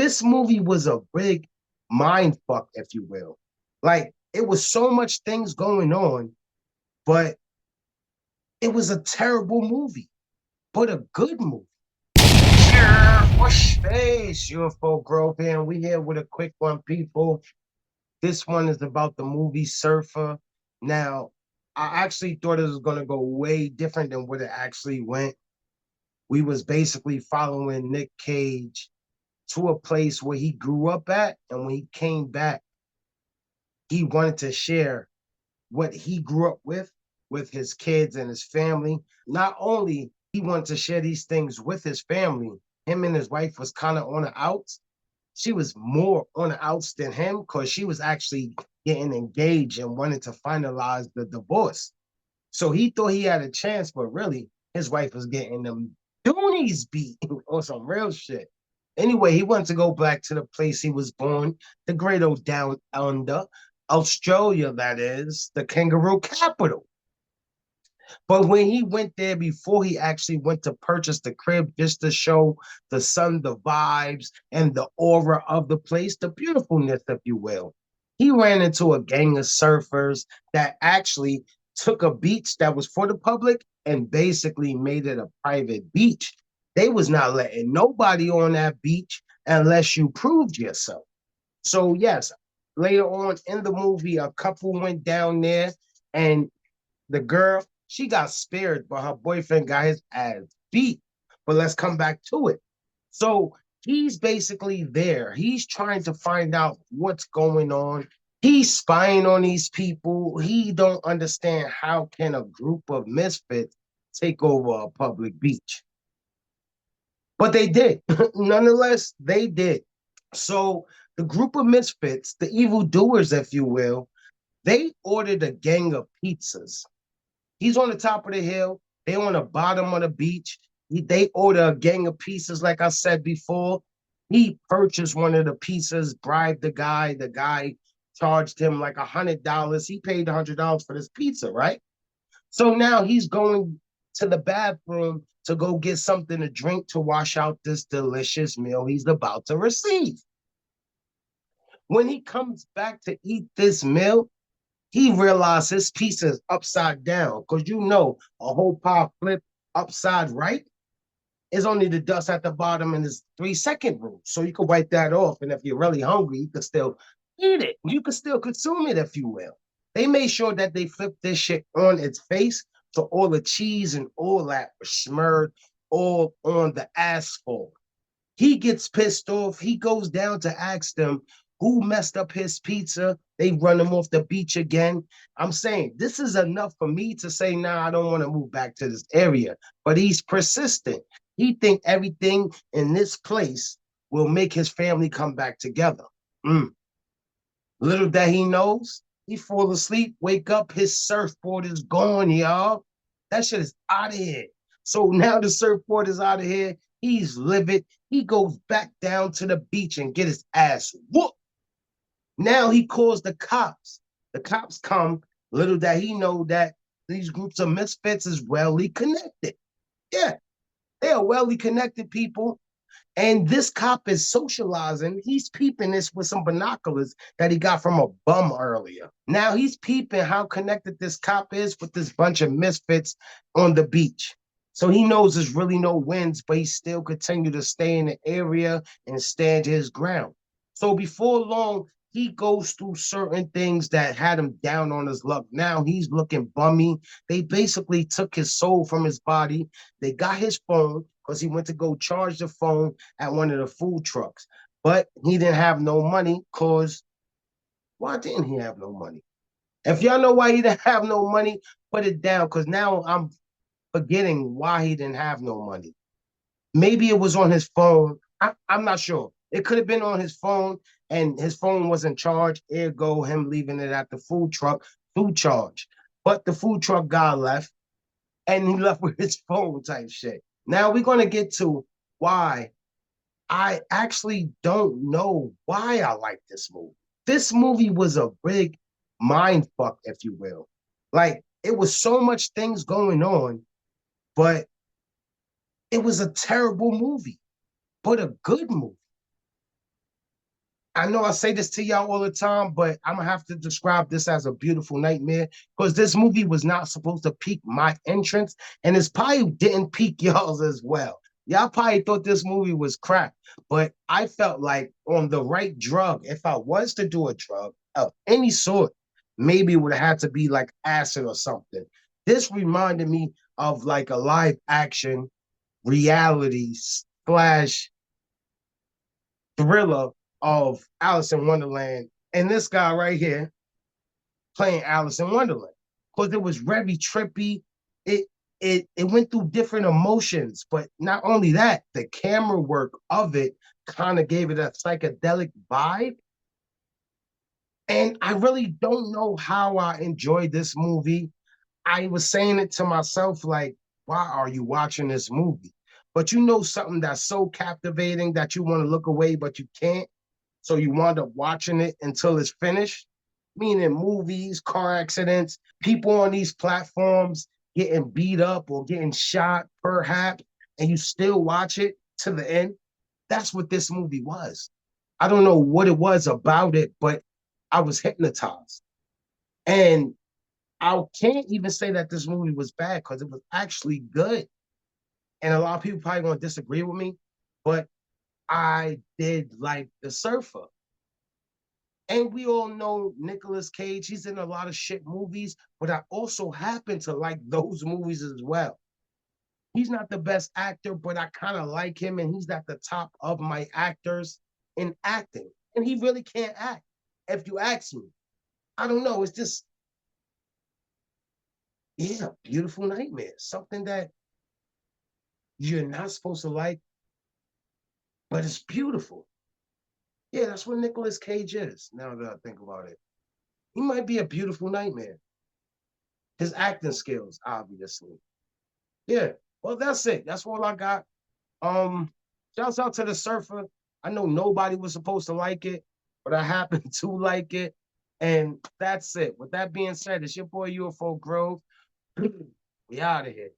This movie was a big mind fuck, if you will. Like, it was so much things going on, but it was a terrible movie, but a good movie. Sure, whoosh, face, UFO Grove here, and we here with a quick one, people. This one is about the movie Surfer. Now, I actually thought it was going to go way different than what it actually went. We was basically following Nick Cage to a place where he grew up at, and when he came back, he wanted to share what he grew up with his kids and his family. Not only he wanted to share these things with his family, him and his wife was kind of on the outs. She was more on the outs than him because she was actually getting engaged and wanted to finalize the divorce. So he thought he had a chance, but really his wife was getting them Doonies beat or some real shit. Anyway, he wanted to go back to the place he was born, the great old down under, Australia, that is, the kangaroo capital. But when he went there before he actually went to purchase the crib just to show the sun, the vibes, and the aura of the place, the beautifulness, if you will, he ran into a gang of surfers that actually took a beach that was for the public and basically made it a private beach. They was not letting nobody on that beach unless you proved yourself. So yes, later on in the movie, a couple went down there and the girl, she got spared, but her boyfriend got his ass beat. But let's come back to it. So he's basically there. He's trying to find out what's going on. He's spying on these people. He don't understand how can a group of misfits take over a public beach. But they did. Nonetheless, they did. So the group of misfits, the evildoers, if you will, they ordered a gang of pizzas. He's on the top of the hill. They on the bottom of the beach. They order a gang of pizzas, like I said before. He purchased one of the pizzas, bribed the guy. The guy charged him like $100. He paid $100 for this pizza, right? So now he's going to the bathroom to go get something to drink to wash out this delicious meal he's about to receive. When he comes back to eat this meal, he realized his pizza is upside down because you know a whole pie flip upside right is only the dust at the bottom and it's 3 second rule. So you can wipe that off. And if you're really hungry, you can still eat it. You can still consume it, if you will. They made sure that they flipped this shit on its face. So all the cheese and all that was smeared all on the asphalt. He gets pissed off. He goes down to ask them who messed up his pizza. They run him off the beach again. I'm saying this is enough for me to say, nah, I don't want to move back to this area. But he's persistent. He think everything in this place will make his family come back together. Mm. Little that he knows, he fall asleep, wake up, his surfboard is gone, y'all. That shit is out of here. So now the surfboard is out of here. He's livid. He goes back down to the beach and get his ass whooped. Now he calls the cops. The cops come. Little that he know that these groups of misfits is wellly connected. Yeah, they are wellly connected people. And this cop is socializing. He's peeping this with some binoculars that he got from a bum earlier. Now he's peeping how connected this cop is with this bunch of misfits on the beach. So he knows there's really no winds, but he still continue to stay in the area and stand his ground. So before long, he goes through certain things that had him down on his luck. Now he's looking bummy. They basically took his soul from his body. They got his phone because he went to go charge the phone at one of the food trucks. But he didn't have no money because why didn't he have no money? If y'all know why he didn't have no money, put it down because now I'm forgetting why he didn't have no money. Maybe it was on his phone. I'm not sure. It could have been on his phone and his phone wasn't charged, ergo him leaving it at the food truck to charge. But the food truck guy left and he left with his phone type shit. Now we're going to get to why I actually don't know why I like this movie. This movie was a big mind fuck, if you will. Like, it was so much things going on, but it was a terrible movie, but a good movie. I know I say this to y'all all the time, but I'm gonna have to describe this as a beautiful nightmare because this movie was not supposed to pique my entrance, and it's probably didn't pique y'all's as well. Y'all probably thought this movie was crap, but I felt like on the right drug, if I was to do a drug of any sort, maybe it would have had to be like acid or something. This reminded me of like a live action reality slash thriller of Alice in Wonderland and this guy right here playing Alice in Wonderland because it was very trippy. It it went through different emotions, but not only that, the camera work of it kind of gave it a psychedelic vibe. And I really don't know how I enjoyed this movie. I was saying it to myself, like, why are you watching this movie? But you know something that's so captivating that you want to look away, but you can't. So you wind up watching it until it's finished. Meaning movies, car accidents, people on these platforms getting beat up or getting shot, perhaps, and you still watch it to the end. That's what this movie was. I don't know what it was about it, but I was hypnotized. And I can't even say that this movie was bad because it was actually good. And a lot of people probably going to disagree with me, but I did like The Surfer. And we all know Nicolas Cage, he's in a lot of shit movies, but I also happen to like those movies as well. He's not the best actor, but I kind of like him, and he's at the top of my actors in acting. And he really can't act, if you ask me. I don't know. It's just, yeah, beautiful nightmare. Something that you're not supposed to like, but it's beautiful. Yeah, that's what Nicolas Cage is, now that I think about it. He might be a beautiful nightmare. His acting skills, obviously. Yeah. Well, that's it. That's all I got. Um, Shouts out to The Surfer. I know nobody was supposed to like it, but I happen to like it. And that's it. With that being said, it's your boy UFO Grove. We out of here.